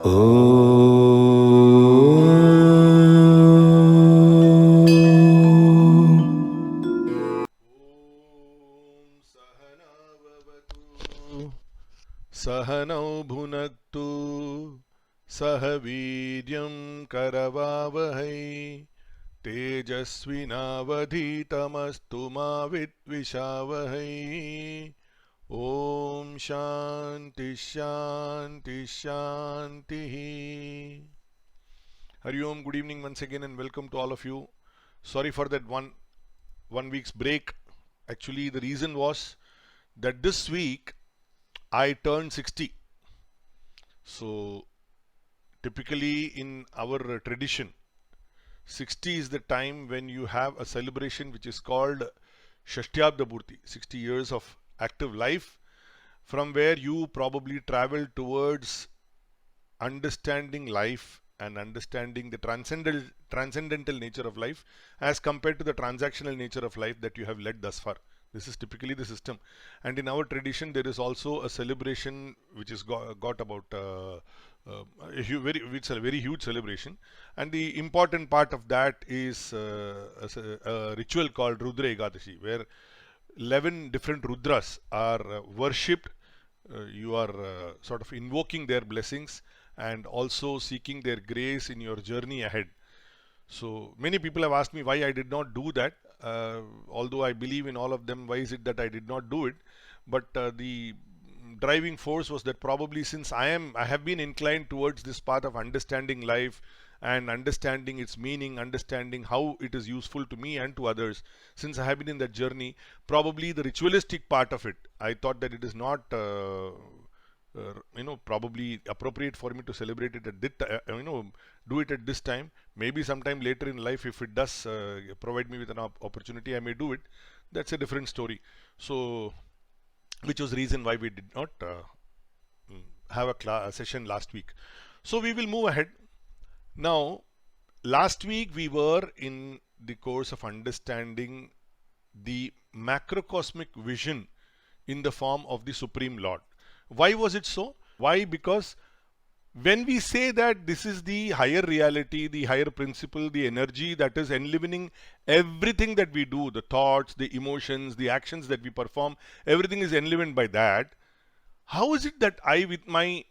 सहनौ भुनक्तु सह वीर्यं करवावहै तेजस्विनावधीतमस्तु मा विद्विषावहै। ओम शांति शांति शांति। Hari Om, good evening once again and welcome to all of you. Sorry for that one week's break. Actually, the reason was that this week I turned 60. So typically in our tradition, 60 is the time when you have a celebration which is called Shashtyabda Purti, 60 years of active life, from where you probably travel towards understanding life and understanding the transcendental nature of life as compared to the transactional nature of life that you have led thus far. This is typically the system, and in our tradition there is also a celebration which is got about it's a very huge celebration, and the important part of that is a ritual called Rudra Ekadashi, where 11 different Rudras are worshipped. You are sort of invoking their blessings and also seeking their grace in your journey ahead. So many people have asked me why I did not do that. Although I believe in all of them, why is it that I did not do it? But the driving force was that probably since I have been inclined towards this path of understanding life and understanding its meaning, understanding how it is useful to me and to others, since I have been in that journey, probably the ritualistic part of it, I thought that it is not probably appropriate for me to celebrate it at this do it at this time. Maybe sometime later in life, if it does provide me with an opportunity, I may do it. That's a different story. So which was the reason why we did not have a session last week. So we will move ahead. Now, last week we were in the course of understanding the macrocosmic vision in the form of the Supreme Lord. Why was it so? Why? Because when we say that this is the higher reality, the higher principle, the energy that is enlivening everything that we do, the thoughts, the emotions, the actions that we perform, everything is enlivened by that. How is it that I, with my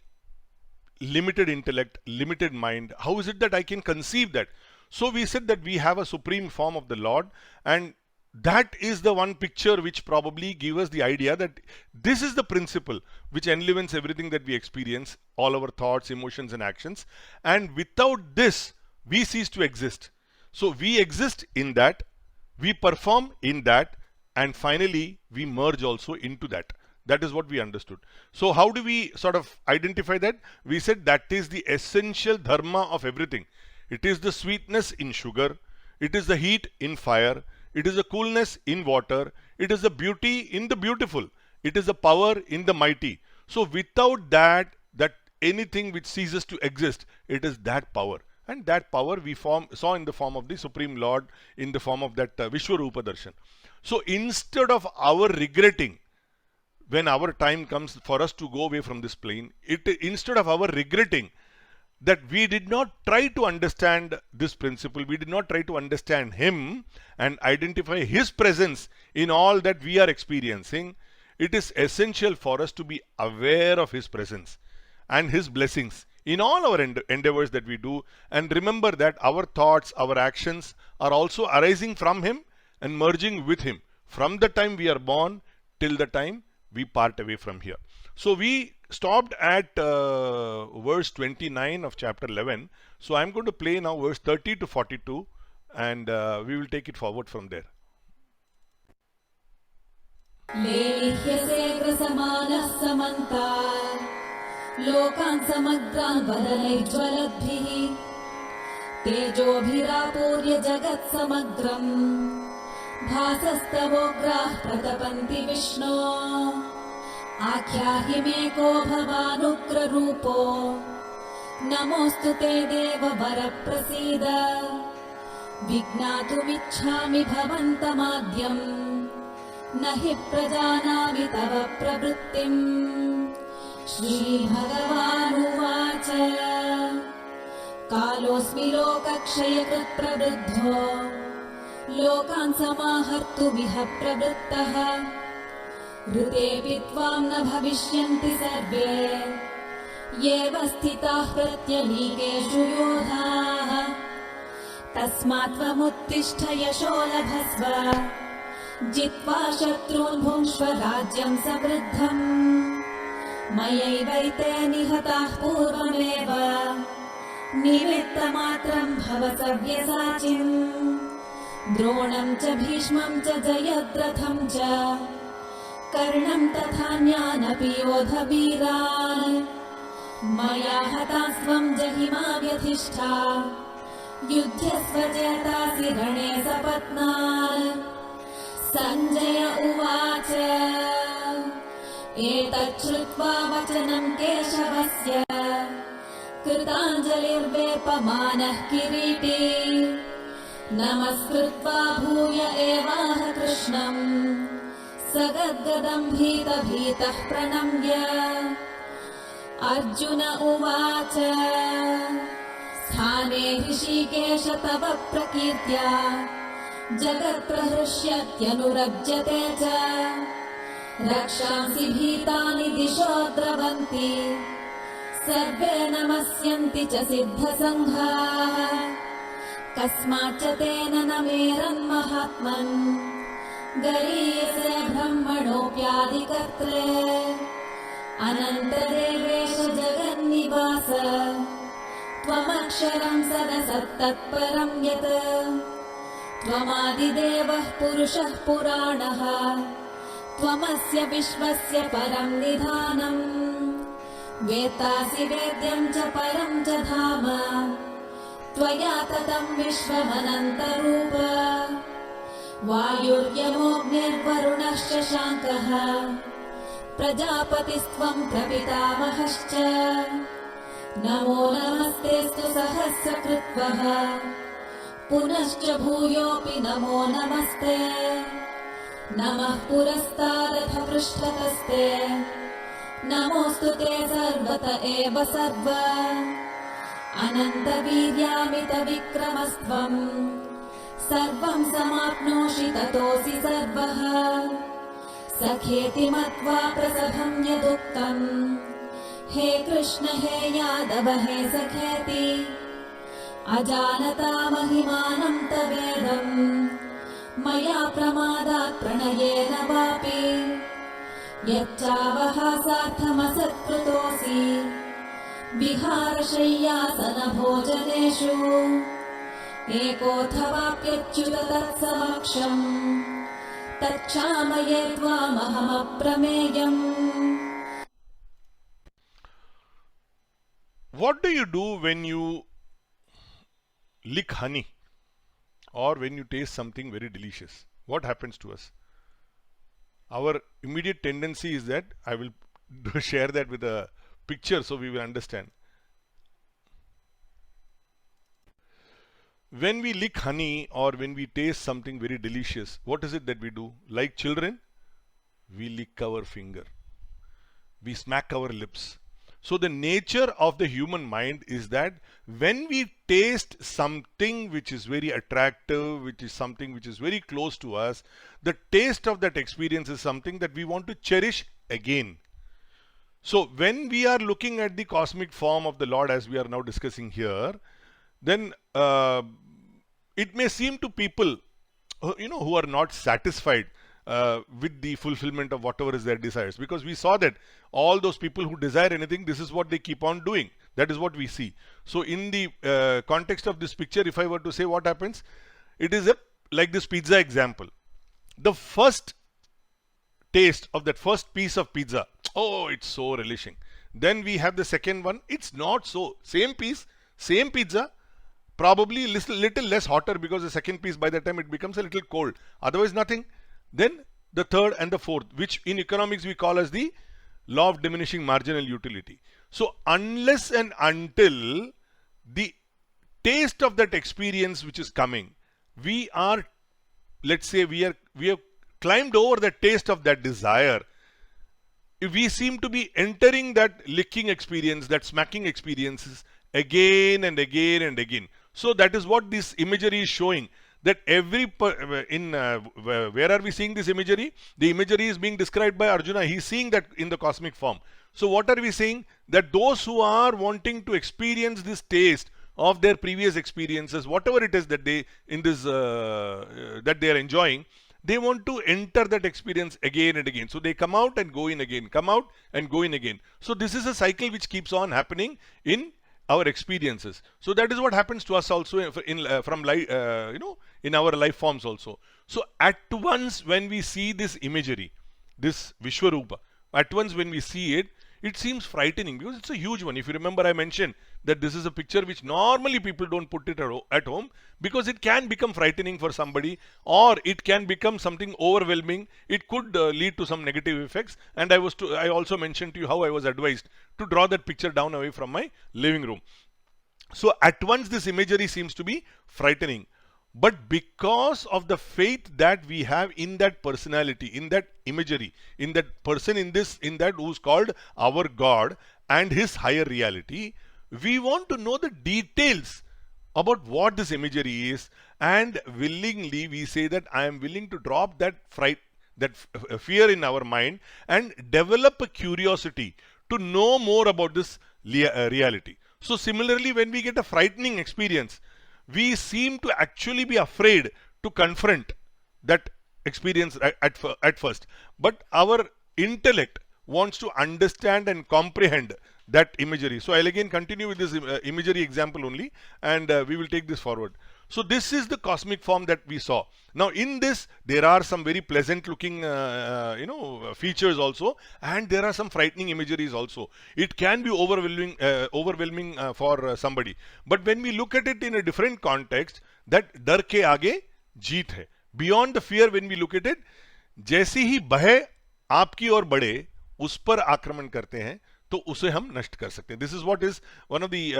limited intellect, limited mind, how is it that I can conceive that? So we said that we have a supreme form of the Lord, and that is the one picture which probably gives us the idea that this is the principle which enlivens everything that we experience, all our thoughts, emotions and actions, and without this we cease to exist. So we exist in that, we perform in that, and finally we merge also into that. That is what we understood. So how do we sort of identify that? We said that is the essential dharma of everything. It is the sweetness in sugar, it is the heat in fire, it is the coolness in water, it is the beauty in the beautiful, it is the power in the mighty. So without that anything which ceases to exist, it is that power. And that power we saw in the form of the Supreme Lord, in the form of that Vishwarupa Darshan. So instead of our regretting, when our time comes for us to go away from this plane, instead of our regretting that we did not try to understand this principle, we did not try to understand him and identify his presence in all that we are experiencing, it is essential for us to be aware of his presence and his blessings in all our endeavors that we do, and remember that our thoughts, our actions are also arising from him and merging with him from the time we are born till the time we part away from here. So we stopped at verse 29 of chapter 11. So I'm going to play now verse 30 to 42, and we will take it forward from there. लोकान् समग्रान् वदनैज्ज्वलद्भिः तेजोभिरापूर्य जगत् समग्रम् भासस्तवोग्राः प्रतपन्ति विष्णो आख्याहि मे को भवानुग्ररूपो नमोऽस्तु ते देववर प्रसीद विज्ञातुमिच्छामि भवन्तमाद्यम् न हि प्रजानामि तव प्रवृत्तिम् श्रीभगवानुवाच कालोऽस्मि लोकक्षयकृत् प्रवृद्धो लोकान् समाहर्तुमिह प्रवृत्तः ऋतेऽपि त्वां न भविष्यन्ति सर्वे येव स्थिताः प्रत्यनीकेषु योधाः तस्मात् त्वमुत्तिष्ठ यशो लभस्व जित्वा शत्रून् भुङ्क्ष्व राज्यं समृद्धम् मयैवैते निहताः पूर्वमेव निमित्तमात्रं भव सव्यसाचिन् द्रोणं च भीष्मं च जयद्रथं च कर्णं तथान्यानपि योधवीरान् मया हतास्त्वं जहिमा व्यधिष्ठा युध्यस्व चेतासि रणे सपत्नान् सञ्जय उवाच एतच्छ्रुत्वा वचनं केशवस्य कृताञ्जलिर्वेपमानः किरीटी नमस्कृत्वा भूय एवाह कृष्णम् सगद्गदम् भीतः प्रणम्य अर्जुन उवाच स्थाने ऋषिकेश तव प्रकीर्त्या जगत्प्रहृष्यत्यनुरज्यते च रक्षांसि भीतानि दिशो द्रवन्ति सर्वे नमस्यन्ति च सिद्धसङ्घाः कस्माच्च तेन न मेरन्महात्मन् गरीयसे ब्रह्मणोऽप्यादिकर्त्रे अनन्तदेवेश जगन्निवास त्वमक्षरं सदसत्तत्परं यत् त्वमादिदेवः पुरुषः पुराणः त्वमस्य विश्वस्य परं निधानम् वेत्तासि वेद्यं च परं च धाम त्वया ततं विश्वमनन्तरूप वायुर्यमोऽग्निर्वरुणश्च शाङ्कः प्रजापतिस्त्वं प्रपितामहश्च नमो नमस्तेऽस्तु सहस्रकृत्वः पुनश्च भूयोऽपि नमो नमस्ते नमः पुरस्तादथ पृष्ठतस्ते नमोऽस्तु ते सर्वत एव सर्व अनन्तवीर्यामितविक्रमस्त्वं सर्वं समाप्नोषि ततोऽसि सर्वः सखेति मत्वा प्रसभं यदुक्तम् हे कृष्ण हे यादव हे सखेति अजानता महिमानं तवेदम् मया प्रमादात् प्रणयेन वापि यच्चावहासार्थमसत्कृतोऽसि विहारशय्यासनभोजनेषु एकोऽथवाप्यच्युत तत्समक्षम् तच्छामये त्वामहमप्रमेयम्. What do you do when you lick honey or when you taste something very delicious? What happens to us? Our immediate tendency is that, I will share that with a picture so we will understand. When we lick honey or when we taste something very delicious, what is it that we do? Like children, we lick our finger. We smack our lips. So the nature of the human mind is that when we taste something which is very attractive, which is something which is very close to us, the taste of that experience is something that we want to cherish again. So when we are looking at the cosmic form of the Lord as we are now discussing here, then it may seem to people who are not satisfied with the fulfillment of whatever is their desires, because we saw that all those people who desire anything, this is what they keep on doing. That is what we see. So in the context of this picture, if I were to say what happens, it is like this pizza example. The first taste of that first piece of pizza, oh, it's so relishing. Then we have the second one, it's not so. Same piece, same pizza, probably little less hotter, because the second piece by the time it becomes a little cold. Otherwise nothing. Then the third and the fourth, which in economics we call as the law of diminishing marginal utility. So unless and until the taste of that experience which is coming, we are, let's say we have climbed over the taste of that desire, if we seem to be entering that licking experience, that smacking experiences again and again and again. So that is what this imagery is showing, that where are we seeing this imagery? The imagery is being described by Arjuna. He's seeing that in the cosmic form. So what are we saying? That those who are wanting to experience this taste of their previous experiences, whatever it is that they in this that they are enjoying, they want to enter that experience again and again. So they come out and go in again, come out and go in again. So this is a cycle which keeps on happening in our experiences. So that is what happens to us also from life, in our life forms also. So at once when we see this imagery, this Vishwarupa, at once when we see it, it seems frightening because it's a huge one. If you remember, I mentioned that this is a picture which normally people don't put it at home because it can become frightening for somebody, or it can become something overwhelming. It could lead to some negative effects. And I also mentioned to you how I was advised to draw that picture down away from my living room. So at once this imagery seems to be frightening. But because of the faith that we have in that personality, in that imagery, in that person, in that who's called our God and his higher reality, we want to know the details about what this imagery is, and willingly we say that I am willing to drop that fear in our mind and develop a curiosity to know more about this reality. So similarly, when we get a frightening experience, we seem to actually be afraid to confront that experience at first. But our intellect wants to understand and comprehend that imagery. So I'll again continue with this imagery example only, and we will take this forward. So this is the cosmic form that we saw. Now in this, there are some very pleasant looking features also, and there are some frightening imageries also. It can be overwhelming for somebody. But when we look at it in a different context, that डर के आगे जीत है. Beyond the fear, when we look at it, जैसी ही भय आपकी ओर बढ़े, उस पर आक्रमण करते हैं, तो उसे हम नष्ट कर सकते हैं. This is what is one of the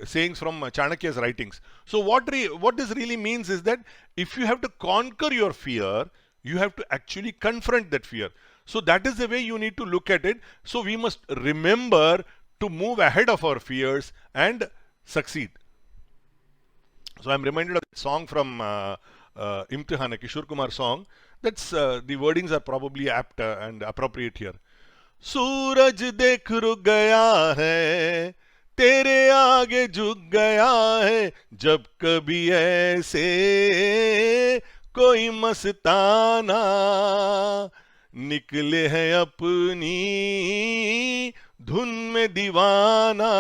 sayings from Chanakya's writings. So what this really means is that if you have to conquer your fear, you have to actually confront that fear. So that is the way you need to look at it. So we must remember to move ahead of our fears and succeed. So I'm reminded of that song from Imtihan, a Kishore Kumar song. That's the wordings are probably apt and appropriate here. सूरज देख रुक गया है, तेरे आगे झुक गया है, जब कभी ऐसे कोई मस्ताना निकले हैं अपनी धुन में दीवाना,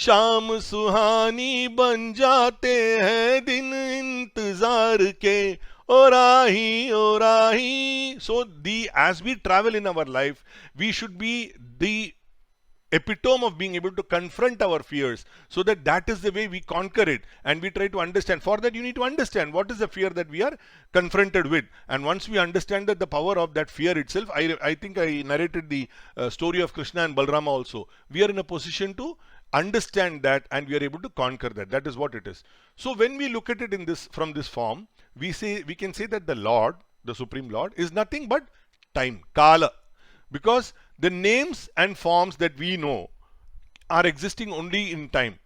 शाम सुहानी बन जाते हैं दिन इंतजार के, O Rahi. So as we travel in our life, we should be the epitome of being able to confront our fears, so that is the way we conquer it, and we try to understand. For that, you need to understand what is the fear that we are confronted with, and once we understand that the power of that fear itself, I think I narrated the story of Krishna and Balrama also. We are in a position to understand that, and we are able to conquer that. That is what it is. So when we look at it from this form, we can say that the Lord, the Supreme Lord, is nothing but time, Kala, because the names and forms that we know are existing only in time.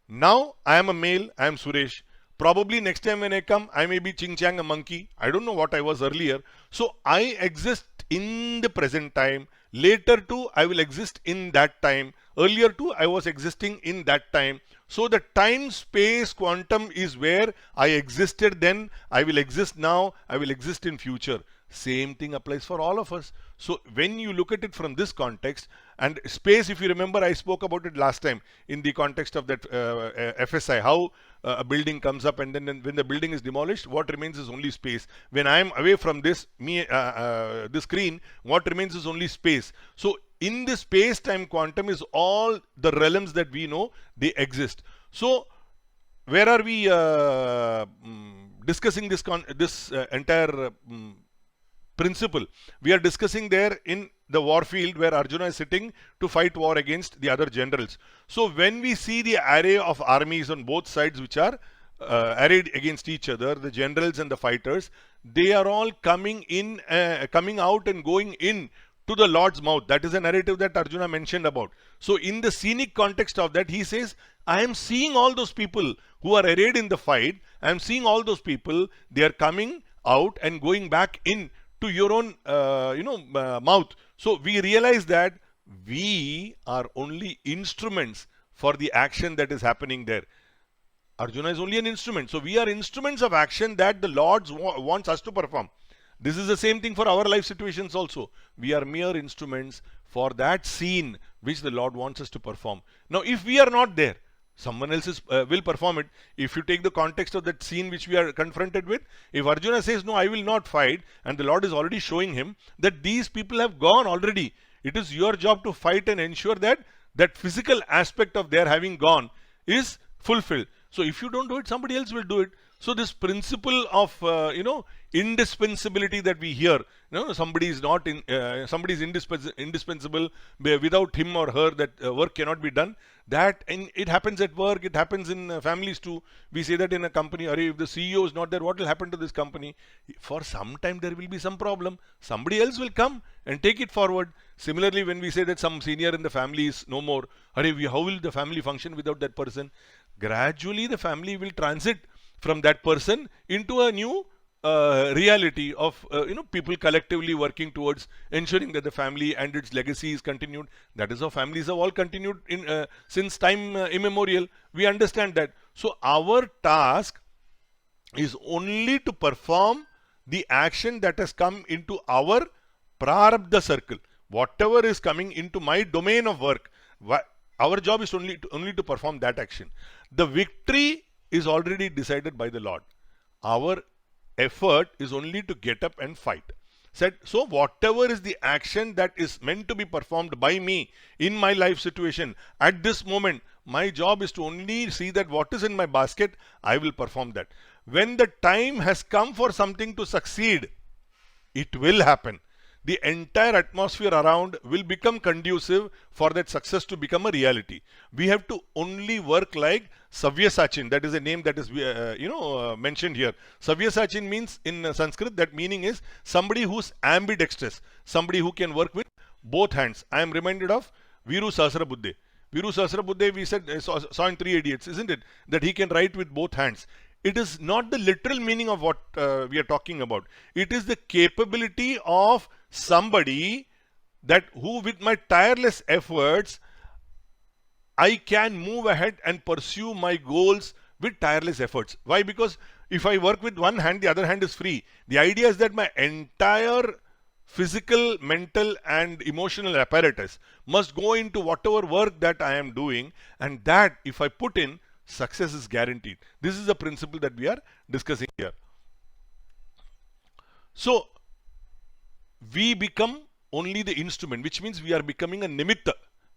Now I am a male, I am Suresh. Probably next time when I come, I may be Ching Chang, a monkey. I don't know what I was earlier. So I exist in the present time. Later too, I will exist in that time. Earlier too, I was existing in that time. So the time-space quantum is where I existed then, I will exist now, I will exist in future. Same thing applies for all of us. So when you look at it from this context, and space, if you remember, I spoke about it last time in the context of that FSI, how a building comes up, and then when the building is demolished, what remains is only space. When I am away from this screen, what remains is only space. So in the space-time quantum is all the realms that we know, they exist. So where are we discussing this entire principle? We are discussing there in the war field where Arjuna is sitting to fight war against the other generals. So when we see the array of armies on both sides which are arrayed against each other, the generals and the fighters, they are all coming out and going in to the Lord's mouth. That is a narrative that Arjuna mentioned about. So in the scenic context of that, he says, I am seeing all those people who are arrayed in the fight. I am seeing all those people. They are coming out and going back in to your own, mouth. So we realize that we are only instruments for the action that is happening there. Arjuna is only an instrument. So we are instruments of action that the Lord wants us to perform. This is the same thing for our life situations also. We are mere instruments for that scene which the Lord wants us to perform. Now, if we are not there, someone else will perform it. If you take the context of that scene which we are confronted with, if Arjuna says, no, I will not fight, and the Lord is already showing him that these people have gone already, it is your job to fight and ensure that that physical aspect of their having gone is fulfilled. So if you don't do it, somebody else will do it. So this principle of indispensability that we hear, somebody is not in, somebody is indispensable. Without him or her, that work cannot be done. That it happens at work. It happens in families too. We say that in a company, or if the CEO is not there, what will happen to this company? For some time there will be some problem. Somebody else will come and take it forward. Similarly, when we say that some senior in the family is no more, how will the family function without that person? Gradually, the family will transit from that person into a new reality of people collectively working towards ensuring that the family and its legacy is continued. That is how families have all continued in since time immemorial. We understand that. So our task is only to perform the action that has come into our prarabdha circle. Whatever is coming into my domain of work, our job is only to perform that action. The victory is already decided by the Lord. Our effort is only to get up and fight. So whatever is the action that is meant to be performed by me in my life situation at this moment, my job is to only see that what is in my basket, I will perform that. When the time has come for something to succeed, it will happen. The entire atmosphere around will become conducive for that success to become a reality. We have to only work like Savyasachin. That is a name that is mentioned here. Savyasachin means in Sanskrit, that meaning is somebody who's ambidextrous, somebody who can work with both hands. I am reminded of Viru Sahasrabuddhe. Viru Sahasrabuddhe, we said, saw in 3 Idiots, isn't it? That he can write with both hands. It is not the literal meaning of what we are talking about. It is the capability of somebody that who with my tireless efforts I can move ahead and pursue my goals with tireless efforts. Why? Because if I work with one hand, the other hand is free. The idea is that my entire physical, mental and emotional apparatus must go into whatever work that I am doing, and that if I put in, success is guaranteed. This is the principle that we are discussing here. So we become only the instrument, which means we are becoming a nimitta.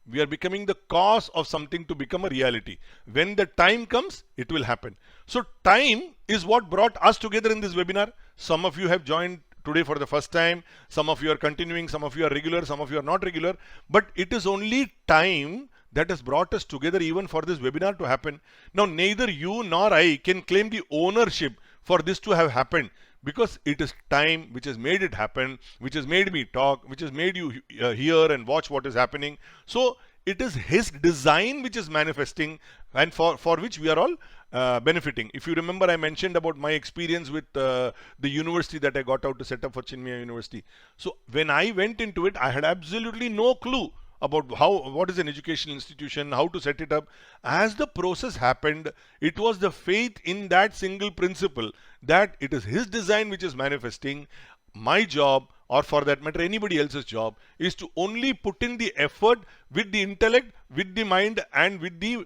We are becoming the cause of something to become a reality. When the time comes, it will happen. So time is what brought us together in this webinar. Some of you have joined today for the first time. Some of you are continuing. Some of you are regular. Some of you are not regular. But it is only time that has brought us together even for this webinar to happen. Now, neither you nor I can claim the ownership for this to have happened, because it is time which has made it happen, which has made me talk, which has made you hear and watch what is happening. So it is His design which is manifesting, and for which we are all benefiting. If you remember, I mentioned about my experience with the university that I got out to set up for Chinmaya University. So when I went into it, I had absolutely no clue about what is an educational institution, how to set it up. As the process happened, it was the faith in that single principle that it is His design which is manifesting. My job, or for that matter anybody else's job, is to only put in the effort with the intellect, with the mind and with the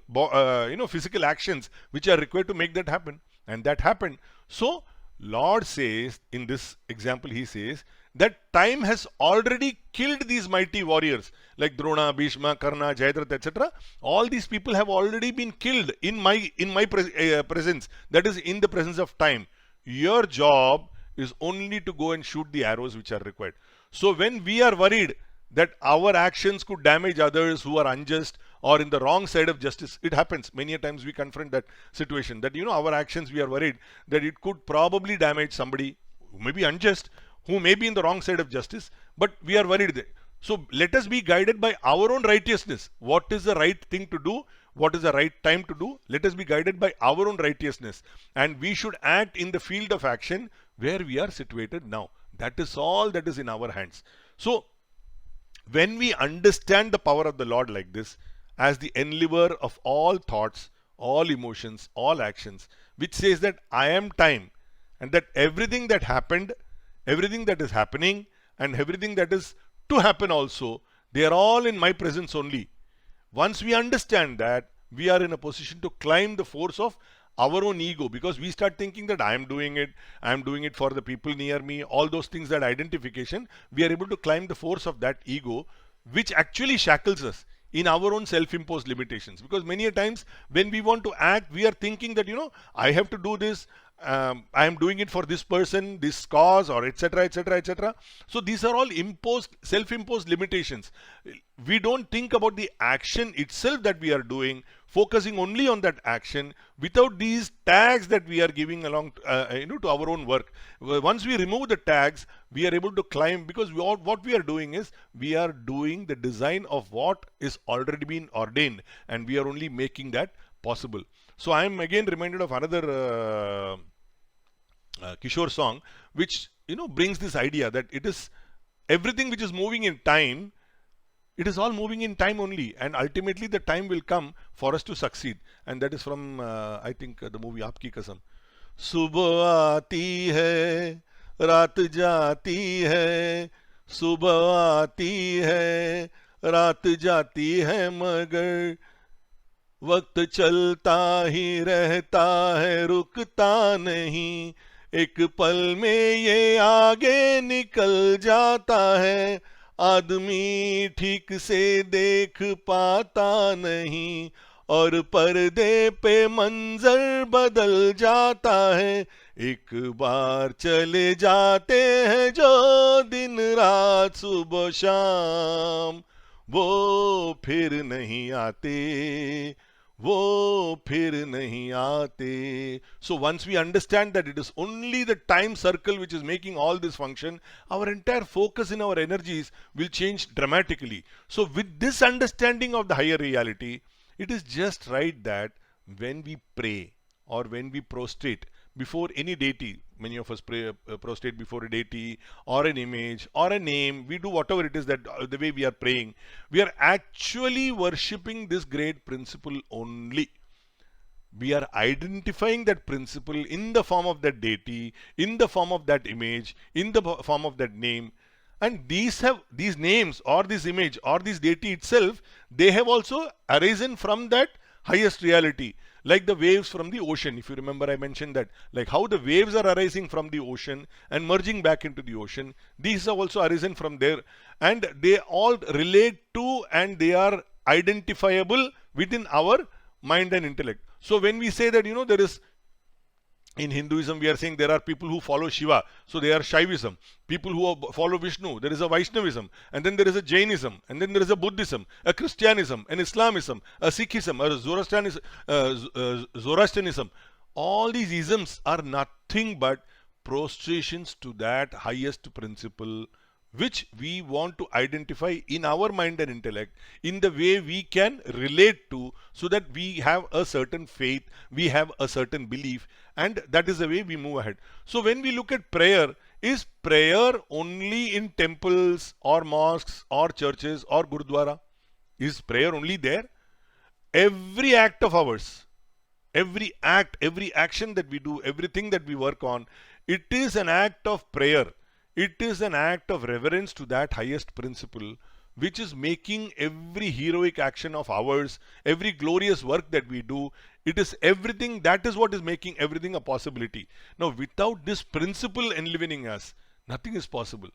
physical actions which are required to make that happen. And that happened. So Lord says, in this example, He says that time has already killed these mighty warriors like Drona, Bhishma, Karna, Jayadratha, etc. All these people have already been killed in my presence, that is in the presence of time. Your job is only to go and shoot the arrows which are required. So when we are worried that our actions could damage others who are unjust or in the wrong side of justice, it happens. Many a times we confront that situation that, our actions, we are worried that it could probably damage somebody who may be unjust, who may be in the wrong side of justice, but we are worried there. So let us be guided by our own righteousness. What is the right thing to do? What is the right time to do? Let us be guided by our own righteousness. And we should act in the field of action where we are situated now. That is all that is in our hands. So when we understand the power of the Lord like this, as the enliver of all thoughts, all emotions, all actions, which says that I am time, and that everything that happened, everything that is happening, and everything that is to happen also, they are all in my presence only. Once we understand that, we are in a position to climb the force of our own ego, because we start thinking that I am doing it for the people near me, all those things, that identification, we are able to climb the force of that ego, which actually shackles us in our own self-imposed limitations. Because many a times when we want to act, we are thinking that, I have to do this, I am doing it for this person, this cause, or etc, etc, etc. So these are all self-imposed limitations. We don't think about the action itself that we are doing, focusing only on that action without these tags that we are giving along to our own work. Once we remove the tags, we are able to climb, because what we are doing is we are doing the design of what is already been ordained, and we are only making that possible. So I am again reminded of another Kishore song, which brings this idea that it is everything which is moving in time. It is all moving in time only, and ultimately the time will come for us to succeed. And that is from I think the movie Aapki Kasam. Subah aati hai, raat jaati hai, subah aati hai, raat jaati hai, magar वक्त चलता ही रहता है, रुकता नहीं, एक पल में ये आगे निकल जाता है, आदमी ठीक से देख पाता नहीं, और पर्दे पे मंजर बदल जाता है, एक बार चले जाते हैं जो दिन रात सुबह शाम, वो फिर नहीं आते, वो फिर नहीं आते. So once we understand that it is only the time circle which is making all this function, our entire focus in our energies will change dramatically. So with this understanding of the higher reality, it is just right that when we pray or when we prostrate before any deity, many of us prostrate before a deity or an image or a name, we do whatever it is that the way we are praying, we are actually worshipping this great principle only. We are identifying that principle in the form of that deity, in the form of that image, in the form of that name. And these names or this image or this deity itself, they have also arisen from that highest reality. Like the waves from the ocean. If you remember, I mentioned that, like how the waves are arising from the ocean and merging back into the ocean. These have also arisen from there, and they all relate to and they are identifiable within our mind and intellect. So when we say that, there is, in Hinduism, we are saying there are people who follow Shiva, so they are Shaivism. People who follow Vishnu, there is a Vaishnavism, and then there is a Jainism, and then there is a Buddhism, a Christianism, an Islamism, a Sikhism, a Zoroastrianism. All these isms are nothing but prostrations to that highest principle, which we want to identify in our mind and intellect in the way we can relate to, so that we have a certain faith, we have a certain belief, and that is the way we move ahead. So when we look at prayer, is prayer only in temples or mosques or churches or gurudwara? Is prayer only there? Every act of ours, every action that we do, everything that we work on, it is an act of prayer. It is an act of reverence to that highest principle, which is making every heroic action of ours, every glorious work that we do, it is everything. That is what is making everything a possibility. Now, without this principle enlivening us, nothing is possible.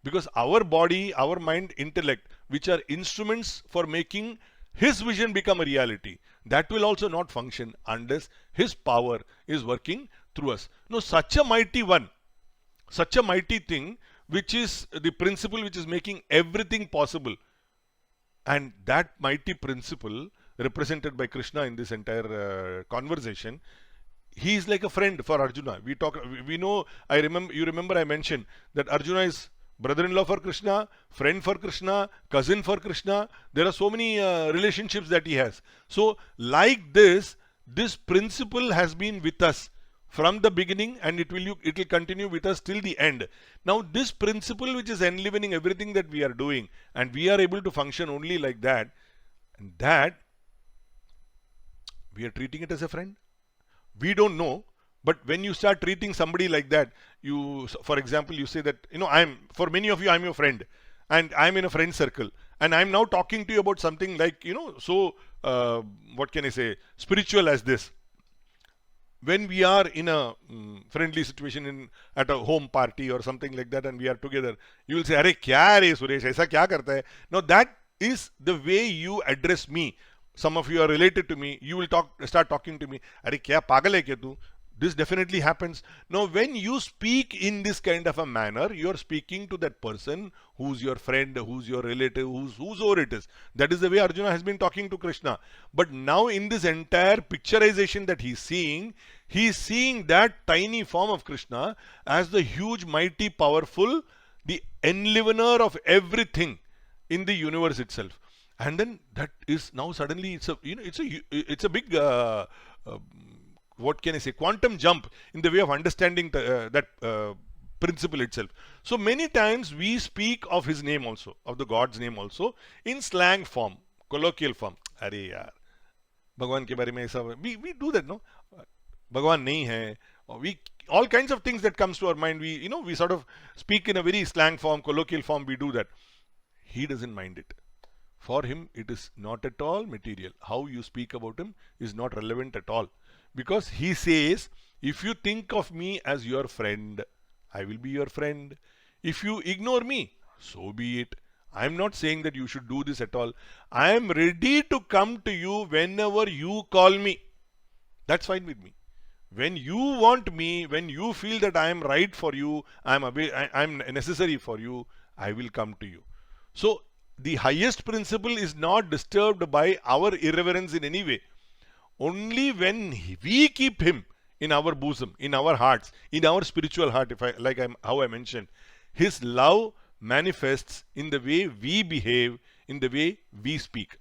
Because our body, our mind, intellect, which are instruments for making His vision become a reality, that will also not function unless His power is working through us. Now, such a mighty one, such a mighty thing, which is the principle which is making everything possible, and that mighty principle represented by Krishna in this entire conversation, he is like a friend for Arjuna. We know, you remember I mentioned that Arjuna is brother-in-law for Krishna, friend for Krishna, cousin for Krishna. There are so many relationships that he has. So like this principle has been with us from the beginning, and it will continue with us till the end. Now this principle which is enlivening everything that we are doing, and we are able to function only like that, and that we are treating it as a friend. We don't know, but when you start treating somebody like that, for example, you say that, for many of you, I'm your friend, and I'm in a friend circle, and I'm now talking to you about something like, what can I say, spiritual as this. When we are in a friendly situation at a home party or something like that, and we are together, you will say, "Arey kya re Suresh, aisa kya karta hai?" Now that is the way you address me. Some of you are related to me. You will start talking to me. "Arey kya pagal hai kya tu?" This definitely happens. Now, when you speak in this kind of a manner, you are speaking to that person who's your friend, who's your relative, whosoever it is. That is the way Arjuna has been talking to Krishna. But now in this entire picturization that he's seeing that tiny form of Krishna as the huge, mighty, powerful, the enlivener of everything in the universe itself. And then that is now suddenly it's a big what can I say, quantum jump in the way of understanding that principle itself. So many times we speak of his name also, of the God's name also, in slang form, colloquial form. Arey yaar, Bhagwan ke bare mein aisa, we do that, no? Bhagwan nahi hai. All kinds of things that comes to our mind, we sort of speak in a very slang form, colloquial form, we do that. He doesn't mind it. For him, it is not at all material. How you speak about him is not relevant at all. Because he says, if you think of me as your friend, I will be your friend. If you ignore me, so be it. I am not saying that you should do this at all. I am ready to come to you whenever you call me. That's fine with me. When you want me, when you feel that I am right for you, I am necessary for you, I will come to you. So the highest principle is not disturbed by our irreverence in any way. Only when we keep him in our bosom, in our hearts, in our spiritual heart, how I mentioned, his love manifests in the way we behave, in the way we speak.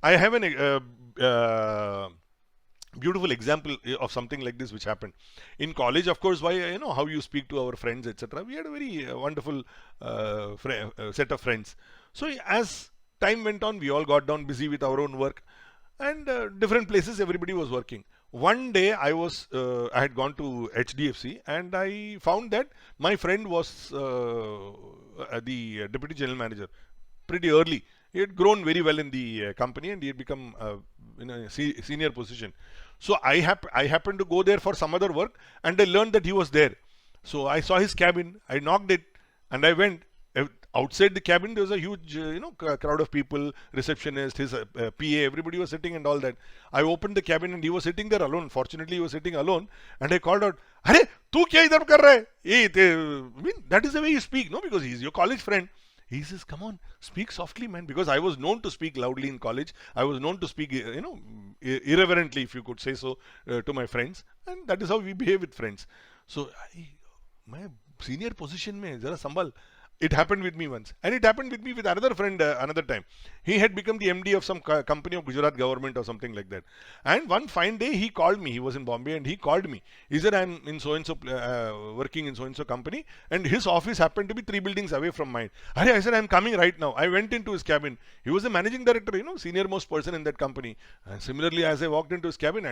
I have an beautiful example of something like this which happened in college. Of course, how you speak to our friends, etc. We had a very wonderful set of friends. So as time went on, we all got down busy with our own work, and different places everybody was working. One day I had gone to HDFC, and I found that my friend was the deputy general manager pretty early. He had grown very well in the company, and he had become in a senior position. So I happened to go there for some other work, and I learned that he was there. So I saw his cabin, I knocked it, and I went. Outside the cabin, there was a huge, crowd of people, receptionist, his PA, everybody was sitting and all that. I opened the cabin and he was sitting there alone. Fortunately, he was sitting alone, and I called out, "Arey, tu kya idhar kar raha hai?" That is the way you speak, no? Because he's your college friend. He says, "Come on, speak softly, man." Because I was known to speak loudly in college. I was known to speak, irreverently, if you could say so, to my friends. And that is how we behave with friends. So, my senior position mein, zara sambal. It happened with me once, and it happened with me with another friend another time. He had become the MD of some company of Gujarat government or something like that. And one fine day he called me. He was in Bombay, and he called me. He said, "I'm in so-and-so, working in so-and-so company, and his office happened to be 3 buildings away from mine." I said, "I'm coming right now." I went into his cabin. He was the managing director, senior most person in that company. And similarly, as I walked into his cabin,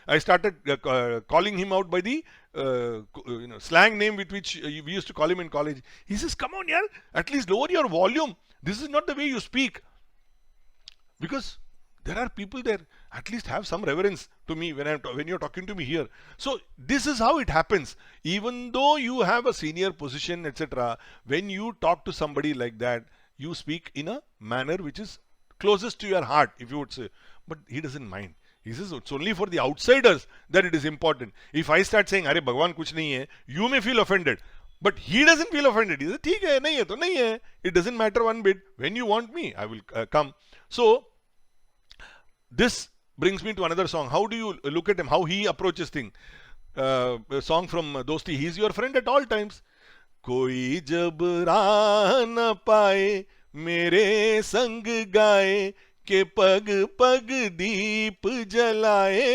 I started calling him out by the slang name with which we used to call him in college. He says, "Come on, yaar, at least lower your volume. This is not the way you speak." Because there are people there, at least have some reverence to me when you're talking to me here. So this is how it happens. Even though you have a senior position, etc., when you talk to somebody like that, you speak in a manner which is closest to your heart, if you would say. But he doesn't mind. He says it's only for the outsiders that it is important. If I start saying, "Arey Bhagwan kuch nahi hai," you may feel offended. But he doesn't feel offended. He says, "Theek hai, nahi hai to nahi hai. It doesn't matter one bit. When you want me, I will come." So this brings me to another song. How do you look at him? How he approaches things? A song from Dosti. He's your friend at all times. कोई जब राह न पाए मेरे संग गाए के पग पग दीप जलाए,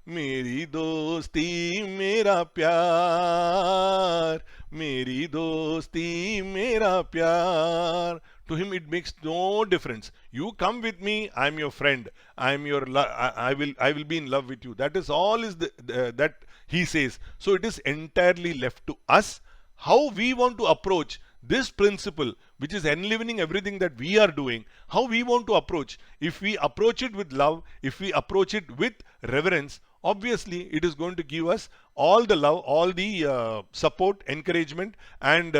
मेरी दोस्ती मेरा प्यार, मेरी दोस्ती मेरा प्यार. To him it makes no difference. You come with me, I am your friend, I am your I will be in love with you. That is all is that he says. So it is entirely left to us how we want to approach this principle, which is enlivening everything that we are doing. How we want to approach. If we approach it with love, if we approach it with reverence, obviously it is going to give us all the love, all the support, encouragement and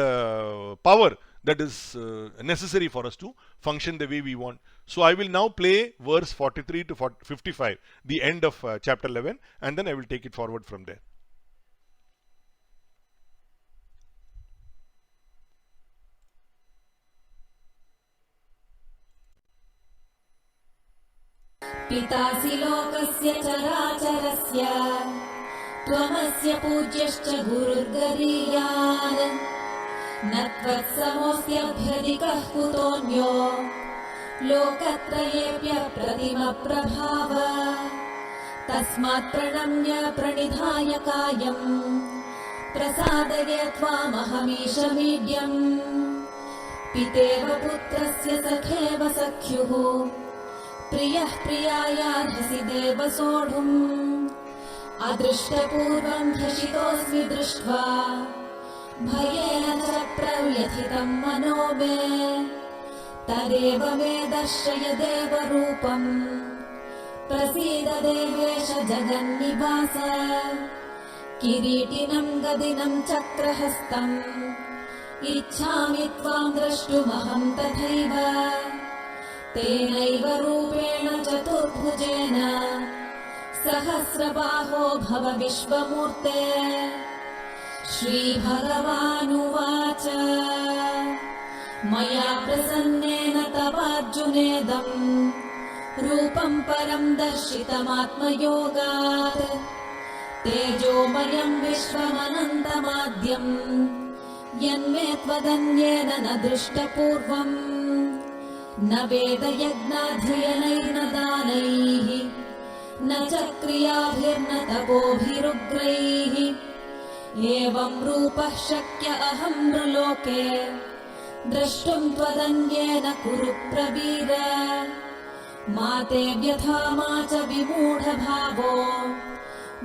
power that is necessary for us to function the way we want. So I will now play verse 43 to 55, the end of chapter 11, and then I will take it forward from there. पितासि लोकस्य चराचरस्य त्वमस्य पूज्यश्च गुरुर्गरीयान् न त्वत्समोऽस्त्यभ्यधिकः कुतोऽन्यो लोकत्रयेऽप्यप्रतिमप्रभाव तस्मात् प्रणम्य प्रणिधाय कायम् प्रसादये त्वामहमीशमीड्यम् पितेव पुत्रस्य सखेव सख्युः प्रियः प्रियायार्हसि देव सोढुम् अदृष्टपूर्वम् हृषितोऽस्मि दृष्ट्वा भयेन च प्रव्यथितम् मनो मे तदेव मे दर्शय देवरूपम् प्रसीद देवेश जगन्निवास किरीटिनम् गदिनम् चक्रहस्तम् इच्छामि त्वाम् द्रष्टुमहम् तथैव तेनैव रूपेण चतुर्भुजेन सहस्रबाहो भव विश्वमूर्ते. श्रीभगवानुवाच मया प्रसन्नेन तवार्जुनेदम् रूपम् परम् दर्शितमात्मयोगात् तेजोमयम् विश्वमनन्तमाद्यम् यन्मे त्वदन्येन न दृष्टपूर्वम् न वेदयज्ञाध्ययनैर्न दानैः न च क्रियाभिर्न तपोभिरुग्रैः एवं रूपः शक्य अहं नृलोके द्रष्टुम् त्वदन्येन कुरु प्रवीर. मा ते व्यथा मा च विमूढभावो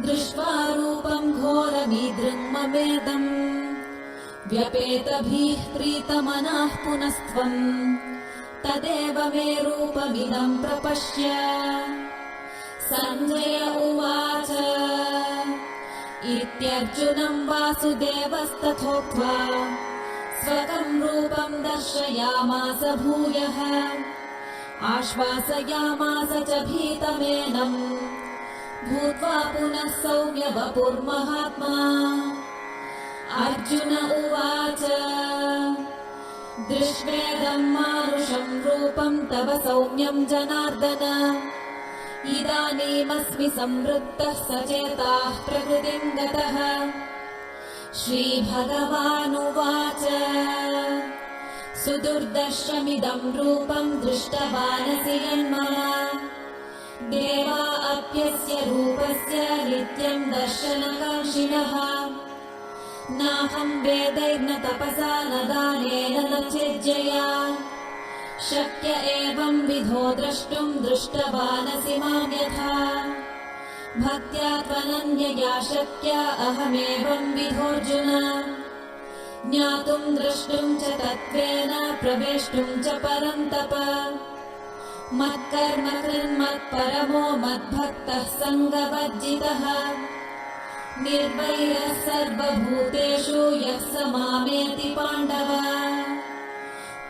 दृष्ट्वा रूपम् घोरमीदृङ्ममेदम् व्यपेतभिः प्रीतमनाः पुनस्त्वम् तदेव मे रूपमिदम् प्रपश्य. सञ्जय उवाच इत्यर्जुनम् वासुदेवस्तथोक्त्वा स्वकम् रूपम् दर्शयामास भूयः आश्वासयामास च भीतमेनम् भूत्वा पुनः सौम्य वपुर्महात्मा. अर्जुन उवाच दृष्ट्वेदम् मानुषम् रूपम् तव सौम्यम् जनार्दन इदानीमस्मि संवृत्तः सचेताः प्रकृतिम् गतः. श्रीभगवानुवाच सुदुर्दर्शमिदम् रूपम् दृष्टवानसि यन्मया देवा अप्यस्य रूपस्य नित्यम् दर्शनकाङ्क्षिणः. नाहम् वेदैर्न तपसा न दानेन न चेज्जया शक्य एवम् विधो द्रष्टुम् दृष्टवानसि माम् यथा भक्त्या त्वनन्यया शक्य अहमेवम् विधोऽर्जुन. ज्ञातुम् द्रष्टुम् च तत्त्वेन प्रवेष्टुम् च परन्तप. मत्कर्म कृन्मत्परमो मद्भक्तः सङ्गवर्जितः निर्वैरः सर्वभूतेषु यः स मामेति पाण्डव.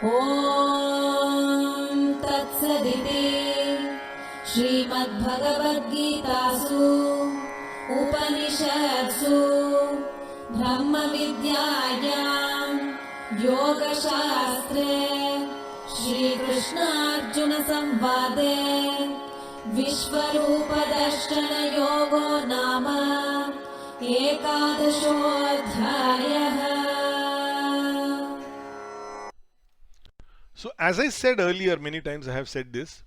ॐ तत्सदिति श्रीमद्भगवद्गीतासु उपनिषत्सु ब्रह्मविद्यायाम् योगशास्त्रे श्रीकृष्णार्जुनसंवादे विश्वरूपदर्शनयोगो नाम 11 अध्यायः. as I said earlier, many times I have said this,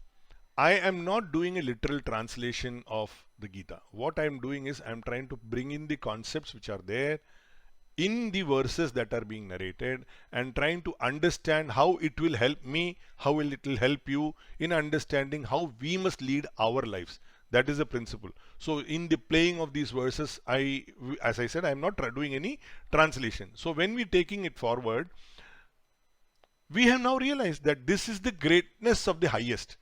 I am not doing a literal translation of the Gita. What I am doing is I am trying to bring in the concepts which are there in the verses that are being narrated and trying to understand how it will help me, how will it will help you in understanding how we must lead our lives. That is the principle. So in the playing of these verses, as I said, I am not doing any translation. So when we taking it forward, we have now realized that this is the greatness of the highest.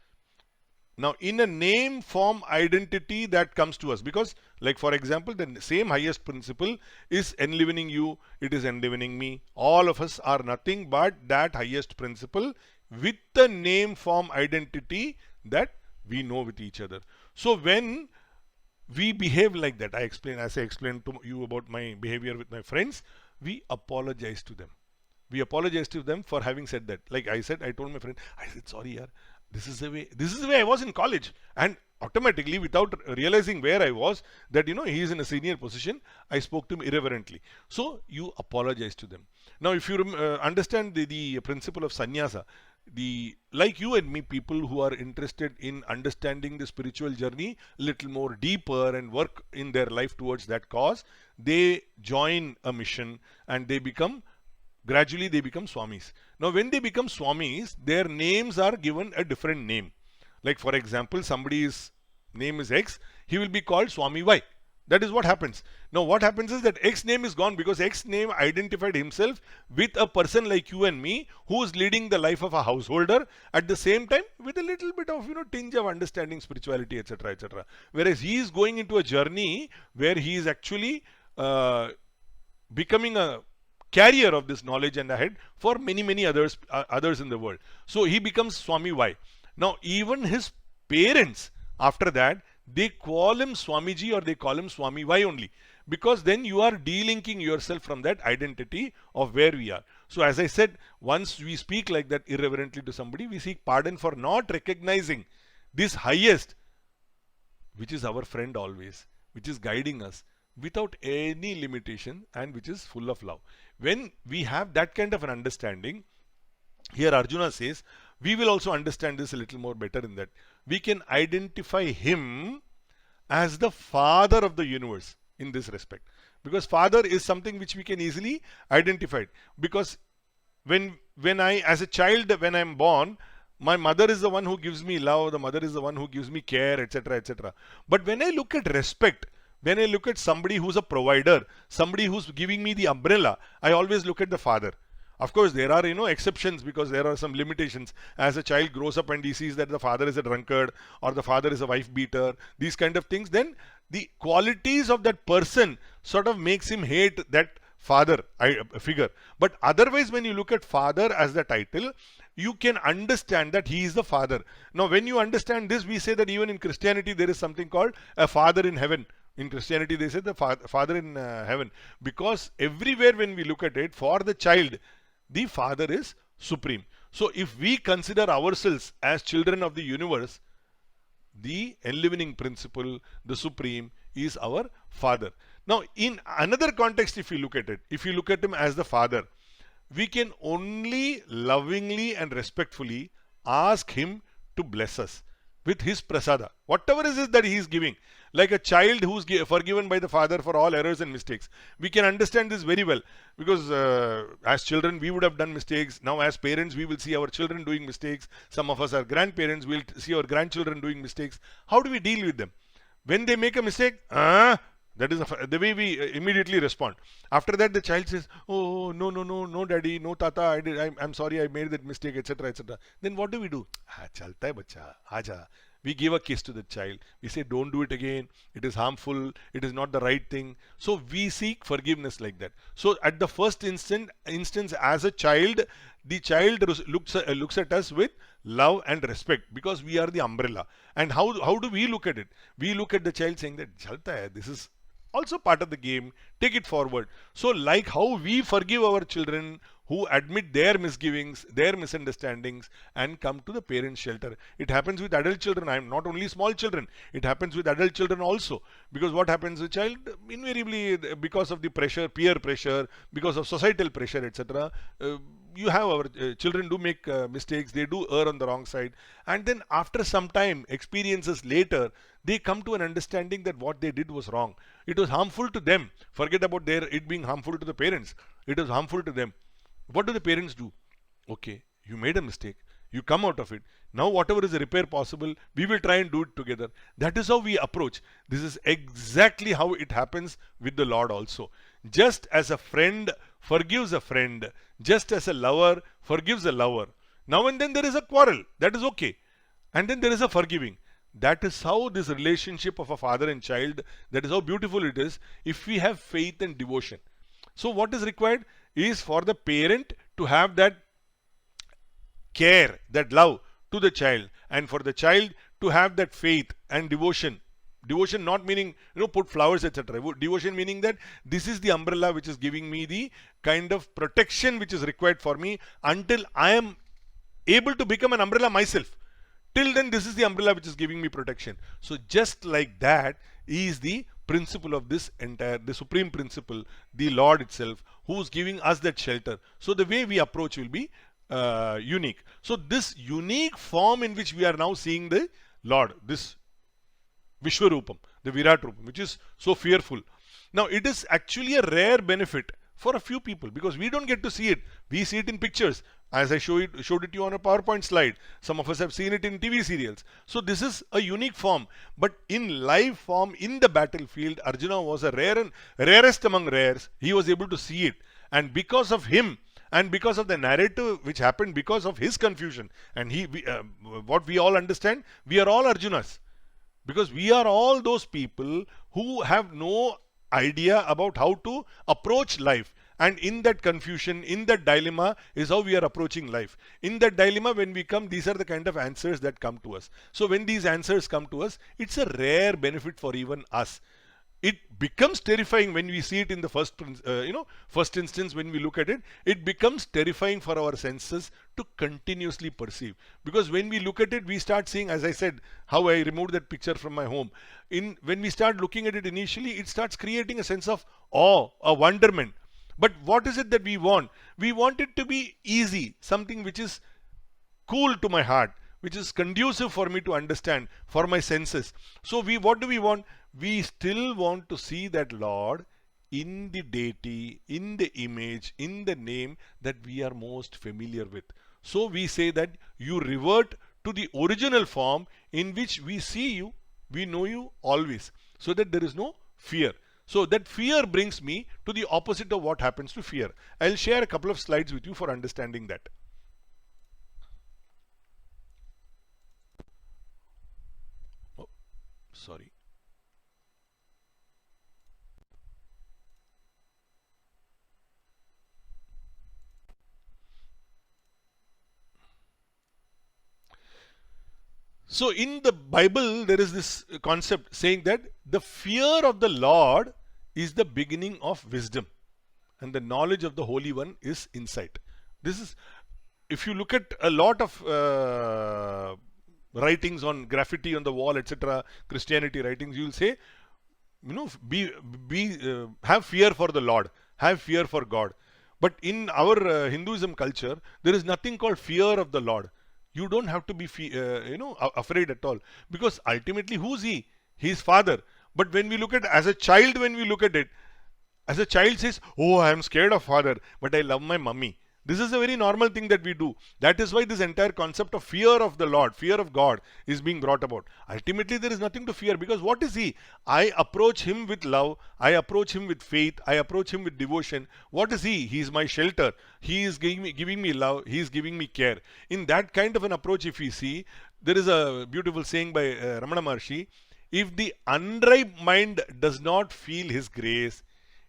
Now, in a name, form, identity that comes to us, because like for example, the same highest principle is enlivening you, it is enlivening me. All of us are nothing but that highest principle with the name, form, identity that we know with each other. So when we behave like that, as I explained to you about my behavior with my friends, we apologize to them. We apologize to them for having said that. Like I said, I told my friend, I said, sorry, yaar, this is the way I was in college. And automatically, without realizing where I was, that he is in a senior position, I spoke to him irreverently. So you apologize to them. Now, if you understand the principle of sannyasa, like you and me, people who are interested in understanding the spiritual journey a little more deeper and work in their life towards that cause, they join a mission and gradually they become swamis. Now when they become swamis, their names are given a different name. Like for example, somebody's name is X, he will be called Swami Y. That is what happens. Now what happens is that X name is gone because X name identified himself with a person like you and me who is leading the life of a householder, at the same time with a little bit of tinge of understanding spirituality, etc., etc. Whereas he is going into a journey where he is actually becoming a carrier of this knowledge and ahead for many others in the world. So he becomes Swami Y. Now even his parents, after that, they call him Swamiji or they call him Swami Y only, because then you are delinking yourself from that identity of where we are. So as I said, once we speak like that irreverently to somebody, we seek pardon for not recognizing this highest, which is our friend always, which is guiding us without any limitation and which is full of love. When we have that kind of an understanding, here Arjuna says, we will also understand this a little more better in that we can identify him as the father of the universe in this respect. Because father is something which we can easily identify. Because when I, as a child, when I am born, my mother is the one who gives me love, the mother is the one who gives me care, etc., etc. But when I look at respect, when I look at somebody who's a provider, somebody who's giving me the umbrella, I always look at the father. Of course, there are exceptions because there are some limitations. As a child grows up and he sees that the father is a drunkard or the father is a wife beater, these kind of things, then the qualities of that person sort of makes him hate that father figure. But otherwise, when you look at father as the title, you can understand that he is the father. Now, when you understand this, we say that even in Christianity, there is something called a father in heaven. In Christianity, they say the father in heaven, because everywhere when we look at it, for the child, the father is supreme. So if we consider ourselves as children of the universe, the enlivening principle, the supreme, is our father. Now in another context, if you look at it, if you look at him as the father, we can only lovingly and respectfully ask him to bless us with his prasada, whatever it is that he is giving. Like a child who's forgiven by the father for all errors and mistakes. We can understand this very well because as children we would have done mistakes. Now as parents we will see our children doing mistakes. Some of us are grandparents, we'll see our grandchildren doing mistakes. How do we deal with them? When they make a mistake, that is the way we immediately respond. After that the child says, oh no daddy, no tata, I'm sorry I made that mistake, etc., etc. Then what do? Chalta hai bacha, aaja. We give a kiss to the child. We say, don't do it again. It is harmful. It is not the right thing. So we seek forgiveness like that. So at the first instance as a child, the child looks at us with love and respect because we are the umbrella. And how do we look at it? We look at the child saying that, Chalta hai, this is also part of the game. Take it forward. So like how we forgive our children who admit their misgivings, their misunderstandings and come to the parents' shelter. It happens with adult children. I am not only small children. It happens with adult children also. Because what happens with child? Invariably because of the pressure, peer pressure, because of societal pressure, etc. you have our children do make mistakes, they do err on the wrong side, and then after some time, experiences later, they come to an understanding that what they did was wrong. It was harmful to them. Forget about it being harmful to the parents. It was harmful to them. What do the parents do? Okay, you made a mistake. You come out of it. Now whatever is the repair possible, we will try and do it together. That is how we approach. This is exactly how it happens with the Lord also. Just as a friend forgives a friend, just as a lover forgives a lover. Now and then there is a quarrel. That is okay. And then there is a forgiving. That is how this relationship of a father and child, that is how beautiful it is if we have faith and devotion. So what is required is for the parent to have that care, that love to the child, and for the child to have that faith and devotion. Devotion not meaning, put flowers, etc. Devotion meaning that this is the umbrella which is giving me the kind of protection which is required for me until I am able to become an umbrella myself. Till then, this is the umbrella which is giving me protection. So just like that is the principle of this entire, the supreme principle, the Lord itself, who is giving us that shelter. So the way we approach will be unique. So this unique form in which we are now seeing the Lord, this Vishwarupam, the Virat Rupam, which is so fearful. Now it is actually a rare benefit for a few people because we don't get to see it. We see it in pictures. As I showed it to you on a PowerPoint slide. Some of us have seen it in TV serials. So this is a unique form. But in live form, in the battlefield, Arjuna was a rarest among rares. He was able to see it. And because of him, and because of the narrative which happened because of his confusion, and what we all understand, we are all Arjunas. Because we are all those people who have no idea about how to approach life. And in that confusion, in that dilemma is how we are approaching life. In that dilemma, when we come, these are the kind of answers that come to us. So when these answers come to us, it's a rare benefit for even us. It becomes terrifying when we see it in the first instance. When we look at it, it becomes terrifying for our senses to continuously perceive. Because when we look at it, we start seeing, as I said, how I removed that picture from my home. When we start looking at it initially, it starts creating a sense of awe, a wonderment. But what is it that we want? We want it to be easy, something which is cool to my heart, which is conducive for me to understand, for my senses. So what do we want? We still want to see that Lord in the deity, in the image, in the name that we are most familiar with. So we say that you revert to the original form in which we see you, we know you always, so that there is no fear. So that fear brings me to the opposite of what happens to fear. I'll share a couple of slides with you for understanding that. Oh, sorry. So in the Bible, there is this concept saying that the fear of the Lord is the beginning of wisdom, and the knowledge of the Holy One is insight. This is, if you look at a lot of writings on graffiti on the wall, etc., Christianity writings, you will say, have fear for the Lord, have fear for God. But in our Hinduism culture, there is nothing called fear of the Lord. You don't have to be afraid at all, because ultimately who's he? He's Father. But when we look at, as a child, when we look at it, as a child says, oh, I am scared of Father, but I love my mummy. This is a very normal thing that we do. That is why this entire concept of fear of the Lord, fear of God, is being brought about. Ultimately, there is nothing to fear, because what is he? I approach him with love, I approach him with faith, I approach him with devotion. What is he? He is my shelter. He is giving me love, he is giving me care. In that kind of an approach, if we see, there is a beautiful saying by Ramana Maharshi, if the unripe mind does not feel his grace,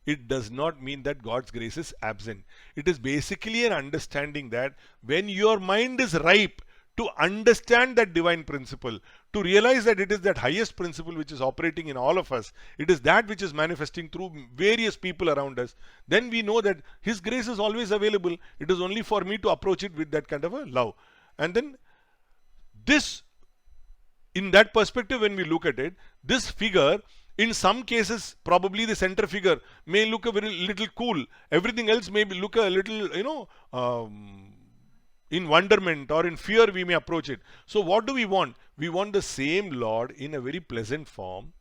it does not mean that God's grace is absent. It is basically an understanding that when your mind is ripe to understand that divine principle, to realize that it is that highest principle which is operating in all of us, it is that which is manifesting through various people around us, then we know that his grace is always available. It is only for me to approach it with that kind of a love. And then this, in that perspective, when we look at it, this figure In some cases, probably the center figure may look a very little cool. Everything else may look a little, in wonderment or in fear we may approach it. So what do we want? We want the same Lord in a very pleasant form,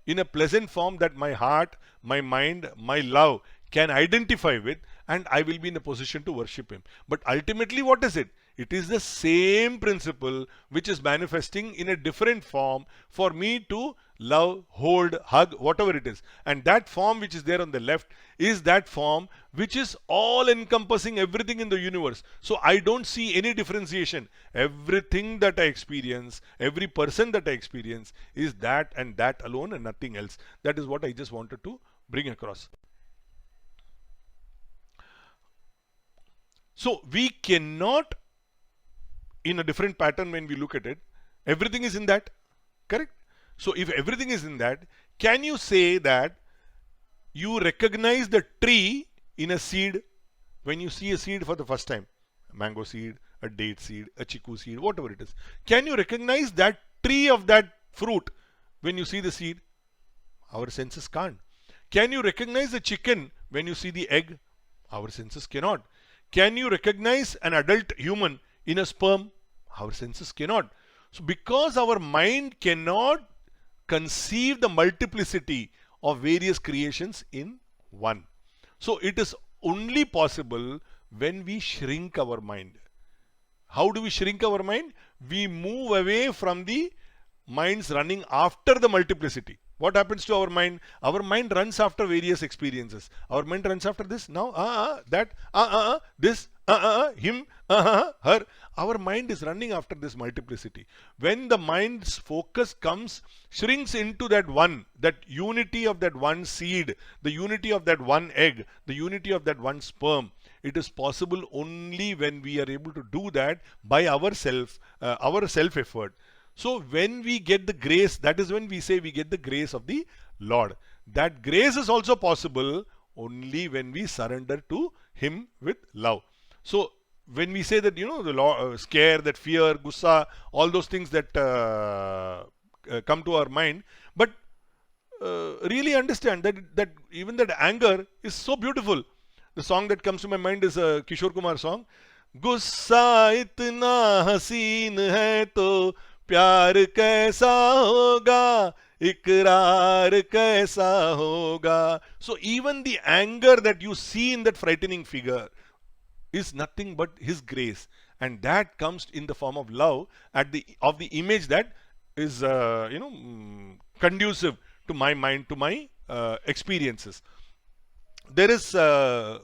that my heart, my mind, my love can identify with, and I will be in a position to worship him. But ultimately, what is it? It is the same principle which is manifesting in a different form for me to love, hold, hug, whatever it is. And that form which is there on the left is that form which is all encompassing everything in the universe. So I don't see any differentiation. Everything that I experience, every person that I experience is that and that alone and nothing else. That is what I just wanted to bring across. So we cannot, in a different pattern when we look at it, everything is in that, correct? So if everything is in that, can you say that you recognize the tree in a seed when you see a seed for the first time? A mango seed, a date seed, a chiku seed, whatever it is. Can you recognize that tree of that fruit when you see the seed? Our senses can't. Can you recognize the chicken when you see the egg? Our senses cannot. Can you recognize an adult human in a sperm? Our senses cannot. So because our mind cannot conceive the multiplicity of various creations in one. So it is only possible when we shrink our mind. How do we shrink our mind? We move away from the minds running after the multiplicity. What happens to our mind? Our mind runs after various experiences. Our mind runs after this, now, that, this, him, her. Our mind is running after this multiplicity. When the mind's focus shrinks into that one, that unity of that one seed, the unity of that one egg, the unity of that one sperm, it is possible only when we are able to do that by our self-effort. So when we get the grace, that is when we say we get the grace of the Lord. That grace is also possible only when we surrender to him with love. So when we say that, the law, scare, that fear, gussa, all those things that come to our mind, but really understand that even that anger is so beautiful. The song that comes to my mind is a Kishore Kumar song. Gussa itna haseen hai to प्यार कैसा होगा, इकरार कैसा होगा. So even the anger that you see in that frightening figure is nothing but his grace, and that comes in the form of love of the image that is conducive to my mind, to my experiences. There is a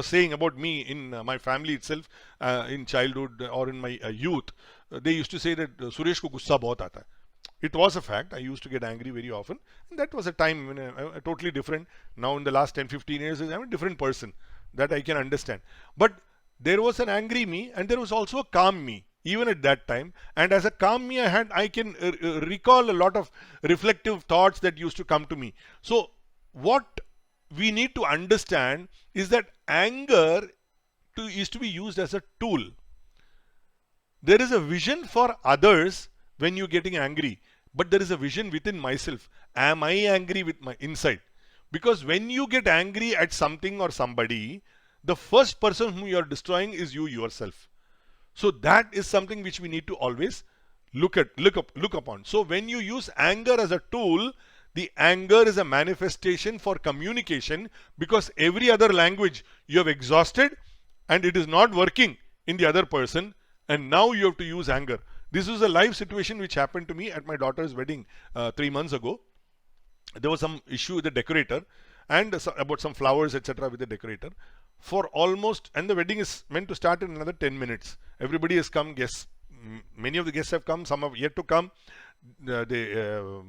saying about me in my family itself, in childhood or in my youth. They used to say that Suresh ko gussa bahut aata hai. It was a fact. I used to get angry very often. And that was a time when I totally different. Now in the last 10-15 years, I'm a different person. That I can understand. But there was an angry me and there was also a calm me, even at that time. And as a calm me, I can recall a lot of reflective thoughts that used to come to me. So what we need to understand is that anger is to be used as a tool. There is a vision for others when you're getting angry, but there is a vision within myself. Am I angry with my inside? Because when you get angry at something or somebody, the first person whom you are destroying is you yourself. So that is something which we need to always look upon. So when you use anger as a tool, the anger is a manifestation for communication, because every other language you have exhausted and it is not working in the other person, and now you have to use anger. This is a live situation which happened to me at my daughter's wedding 3 months ago. There was some issue with the decorator and about some flowers, etc. with the decorator. And the wedding is meant to start in another 10 minutes. Everybody has come, guests. Many of the guests have come, some have yet to come. The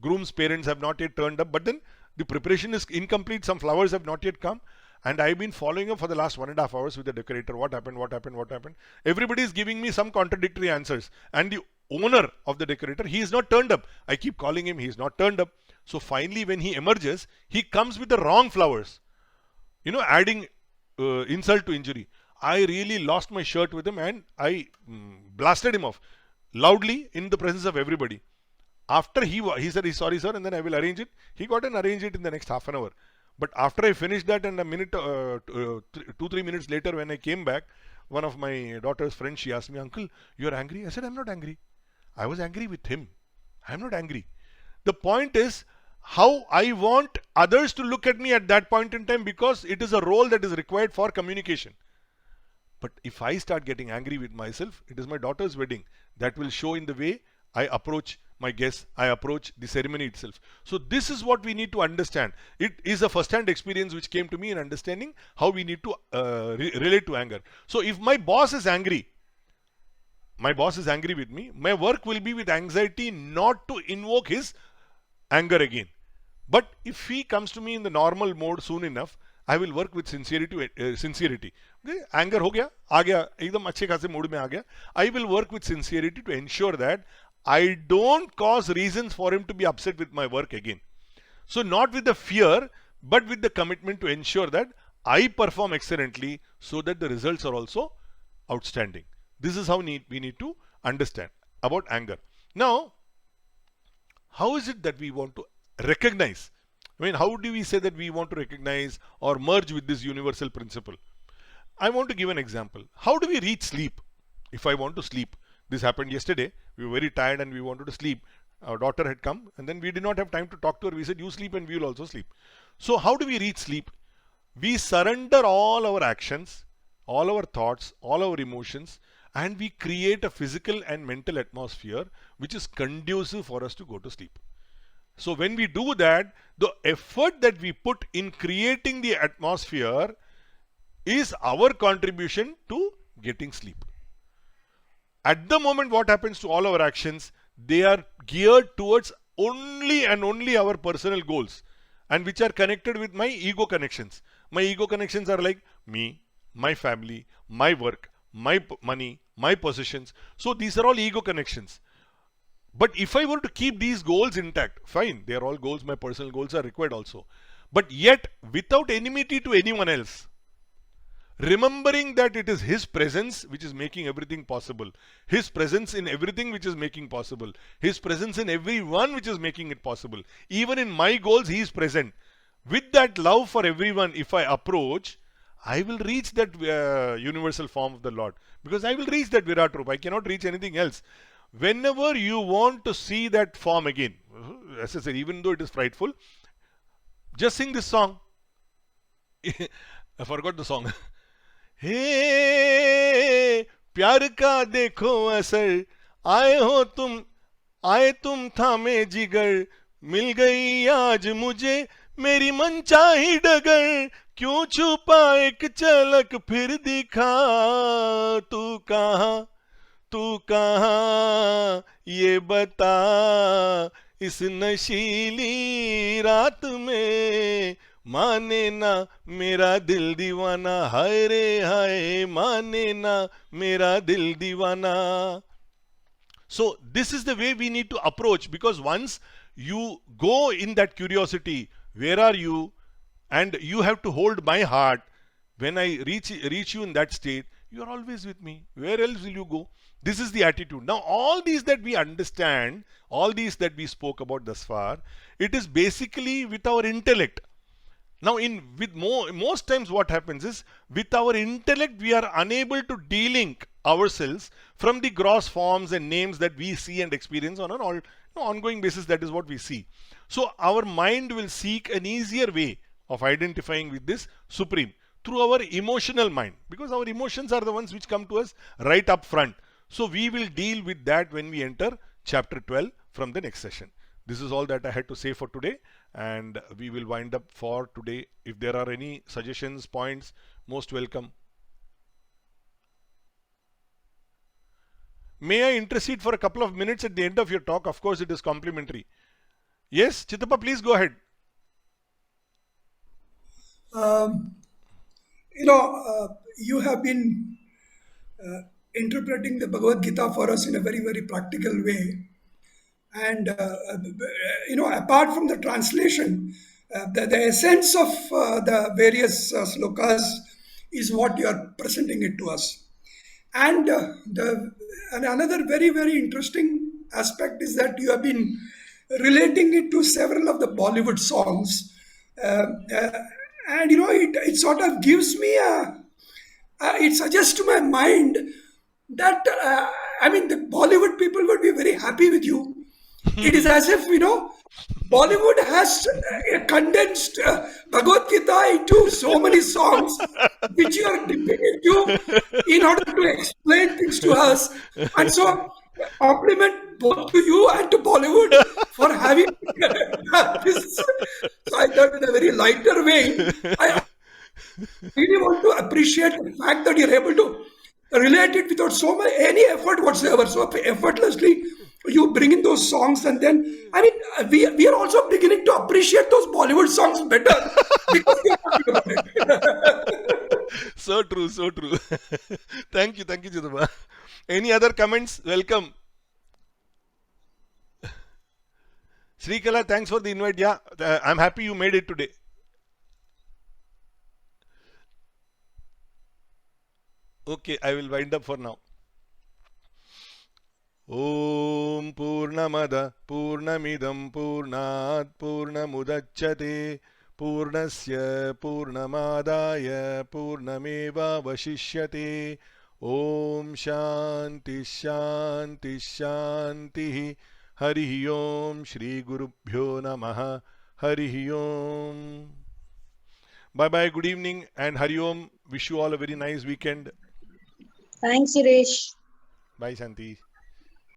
groom's parents have not yet turned up, but then the preparation is incomplete. Some flowers have not yet come. And I've been following up for the last 1.5 hours with the decorator. What happened? Everybody is giving me some contradictory answers. And the owner of the decorator, he is not turned up. I keep calling him, he is not turned up. So finally when he emerges, he comes with the wrong flowers. Adding insult to injury. I really lost my shirt with him and I blasted him off loudly in the presence of everybody. After he said he's sorry sir, and then I will arrange it. He got and arranged it in the next half an hour. But after I finished that, and a minute, 2-3 minutes later, when I came back, one of my daughter's friends, she asked me, "Uncle, you are angry?" I said, "I'm not angry. I was angry with him. I'm not angry." The point is how I want others to look at me at that point in time, because it is a role that is required for communication. But if I start getting angry with myself, it is my daughter's wedding. That will show in the way I approach my guests, I approach the ceremony itself. So this is what we need to understand. It is a first-hand experience which came to me in understanding how we need to relate to anger. So if my boss is angry with me, my work will be with anxiety, not to invoke his anger again. But if he comes to me in the normal mode soon enough, I will work with sincerity. Okay? Anger हो गया, आ गया, एकदम अच्छे खासे mood में आ गया. I will work with sincerity to ensure that I don't cause reasons for him to be upset with my work again. So not with the fear, but with the commitment to ensure that I perform excellently, so that the results are also outstanding. This is how we need to understand about anger. Now, how is it that we want to recognize? I mean, how do we say that we want to recognize or merge with this universal principle? I want to give an example. How do we reach sleep? If I want to sleep, this happened yesterday. We were very tired and we wanted to sleep. Our daughter had come, and then we did not have time to talk to her. We said, "You sleep and we will also sleep." So how do we reach sleep? We surrender all our actions, all our thoughts, all our emotions, and we create a physical and mental atmosphere which is conducive for us to go to sleep. So when we do that, the effort that we put in creating the atmosphere is our contribution to getting sleep. At the moment, what happens to all our actions? They are geared towards only and only our personal goals, and which are connected with my ego connections. My ego connections are like me, my family, my work, my money, my possessions. So these are all ego connections. But if I were to keep these goals intact, fine, they are all goals, my personal goals are required also. But yet, without enmity to anyone else, remembering that it is his presence which is making everything possible, his presence in everything which is making possible, his presence in everyone which is making it possible. Even in my goals, he is present. With that love for everyone, if I approach, I will reach that universal form of the Lord, because I will reach that Virat Rupa. I cannot reach anything else. Whenever you want to see that form again, as I said, even though it is frightful, just sing this song. I forgot the song. हे प्यार का देखो असर, आए तुम थामे जिगर, मिल गई आज मुझे मेरी मनचाही डगर, क्यों छुपा एक झलक फिर दिखा, तू कहाँ ये बता, इस नशीली रात में माने ना मेरा दिल दीवाना, हाय रे हाय माने ना मेरा दिल दीवाना. So this is the way we need to approach, because once you go in that curiosity, where are you, and you have to hold my heart. When I reach you in that state, you are always with me. Where else will you go? This is the attitude. Now all these that we understand, all these that we spoke about thus far, it is basically with our intellect. Now most times what happens is, with our intellect we are unable to de-link ourselves from the gross forms and names that we see and experience on an ongoing basis. That is what we see. So our mind will seek an easier way of identifying with this Supreme through our emotional mind, because our emotions are the ones which come to us right up front. So we will deal with that when we enter chapter 12 from the next session. This is all that I had to say for today, and we will wind up for today. If there are any suggestions, points, most welcome. May I intercede for a couple of minutes at the end of your talk? Of course, it is complimentary. Yes, Chitappa, please go ahead. You have been interpreting the Bhagavad Gita for us in a very, very practical way. And, apart from the translation, the essence of the various slokas is what you are presenting it to us. And another very, very interesting aspect is that you have been relating it to several of the Bollywood songs. And it sort of gives me it suggests to my mind that the Bollywood people would be very happy with you. It is as if Bollywood has condensed Bhagavad Gita into so many songs which you are dipping into in order to explain things to us. And so, compliment both to you and to Bollywood for having this. So I thought in a very lighter way, I really want to appreciate the fact that you're able to relate it without any effort whatsoever. So effortlessly, you bring in those songs, and then we are also beginning to appreciate those Bollywood songs better because you're talking about it. So true, so true. Thank you, Chidamba. Any other comments? Welcome. Srikala, thanks for the invite. Yeah, I'm happy you made it today. Okay, I will wind up for now. Om Purnamada Purnamidam Purnat Purnamudachyate Purnasya Purnamadaya Purnameva Vashishyate. Om Shanti Shanti Shanti. Harihi Om Shri Gurubhyo Namaha. Harihi Om. Bye bye, good evening, and Hari Om. Wish you all a very nice weekend. Thanks, Suresh. Bye, Shanti.